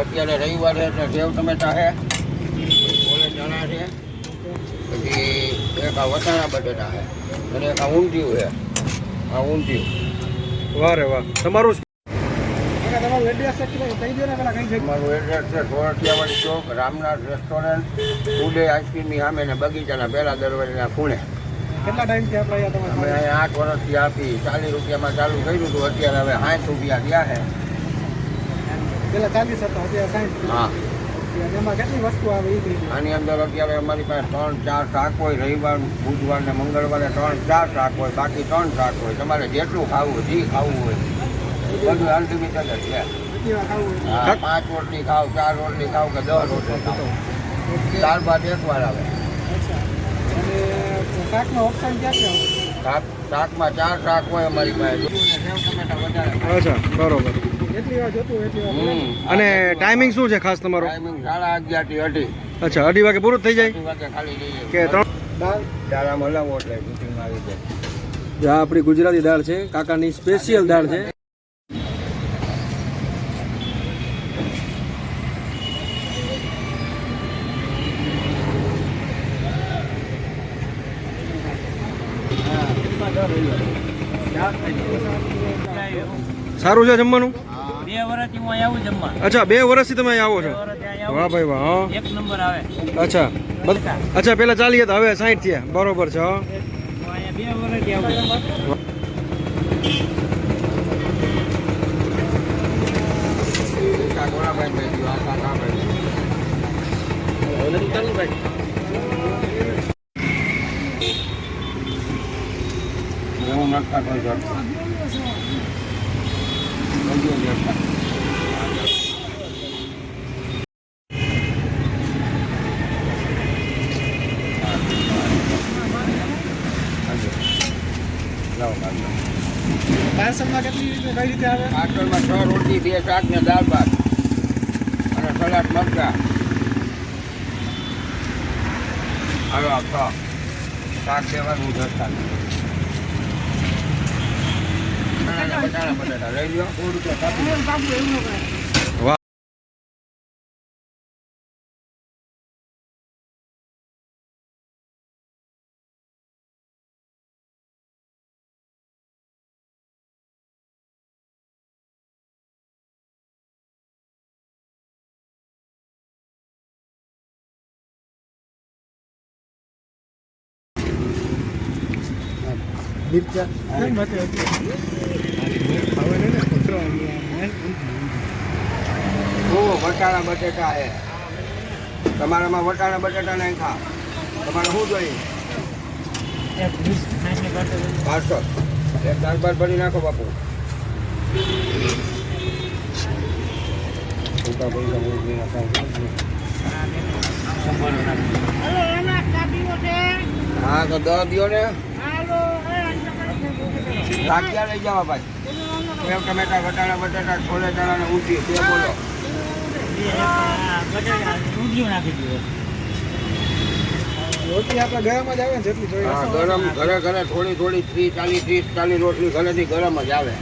અત્યારે રવિવાર છે એટલે સેવ ટમેટા છે, ઓલે ચણા છે, પછી એક આ વટાણા બટેટા છે અને એક આ ઊંધિયું છે. આ ઊંધિયું. વાહ રે વાહ. તમારું મારું એડ્રેસ છે સોરઠિયાવાડી ચોક, રામનાથ રેસ્ટોરન્ટ, ટુડે આઈસ્ક્રીમની સામે ને બગીચાના પહેલા દરવાજાના ખૂણે. કેટલા ટાઈમથી આપણે અમે અહીંયા 8 વર્ષથી આપી 40 રૂપિયામાં ચાલુ કર્યું હતું. અત્યારે હવે 60 રૂપિયા ગયા છે. પેલા 40 હતા, અત્યારે 60. હા. એમાં કેટલી વસ્તુ આવે? આની અંદર અત્યારે અમારી પાસે 3-4 શાક હોય. રવિવાર, બુધવાર ને મંગળવારે 3-4 શાક હોય, બાકી 3 શાક હોય. તમારે જેટલું ખાવું હોય, જે ખાવું હોય બધું અનલિમિટેડ જ છે. 5 રોટલી ખાવ, 4 રોટલી ખાવ કે 10 રોટલી ખાવ, ત્યાર બાદ એકવાર આવે. શાકનો ઓપ્શન ક્યાં? શાકમાં 4 શાક હોય અમારી પાસે. અચ્છા, બરોબર. અને ટાઈમિંગ શું છે ખાસ તમારો? ટાઈમિંગ 11:30 થી 2:30. અચ્છા, 2:30 વાગે પૂરું થઈ જાય? 2:30 વાગે ખાલી જઈએ કે 3 દાળ હલાવો એટલે બુકિંગ આવી જાય. આ આપણી ગુજરાતી દાળ છે, કાકાની સ્પેશિયલ દાળ છે. સારું છે જમવાનું? 2 વર્ષથી હું અહીંયા આવું જમવા. અચ્છા, 2 વર્ષથી તમે અહીં આવો છો? વાહ ભાઈ વાહ. એક નંબર આવે. અચ્છા અચ્છા, પેલા 40 હતા, હવે 60 થયા. બરોબર છે. હા, હું અહીંયા 2 વર્ષથી આવું. એવું નખતા કોઈ જડતા. પાર્સલમાં કેટલી કઈ રીતે આવે? પાર્સલમાં 6 રોટલી, 2 શાક ને દાળ ભાત અને સલાડ મરચાં. હાલો આપો શાક દેવાનું જતા. બટાણા બટાટા લઈ લો. 100 રૂપિયા કાપી. વટાણા બટેટા છે. તમારામાં વટાણા બટેટા નહીં ખા. તમારે શું જોઈએ? 500. એક દાળ ભાત ભરી નાખો બાપુ. હા તો 10 દિયો ને. શાક ક્યાં લઈ જવા ભાઈ? સેવ ટમેટા, વટાણા બટાટા, છોલે ચણા ને ઊંધી. તે બોલો. રોટલી આપણે ગરમ જ આવે ને જેટલી જોઈએ. હા, ગરમ ઘરે થોડી 30-40 રોટલી ઘરેથી ગરમ જ આવે.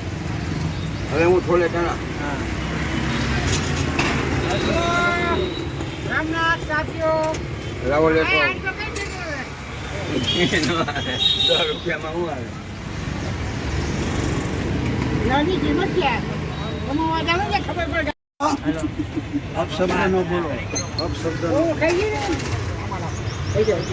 હવે હું છોલે ચણા. લાવો લેતો. 10 રૂપિયામાં શું આવે? અપશબ્દ ન બોલો. અપશબ્દ થઈ ગયું.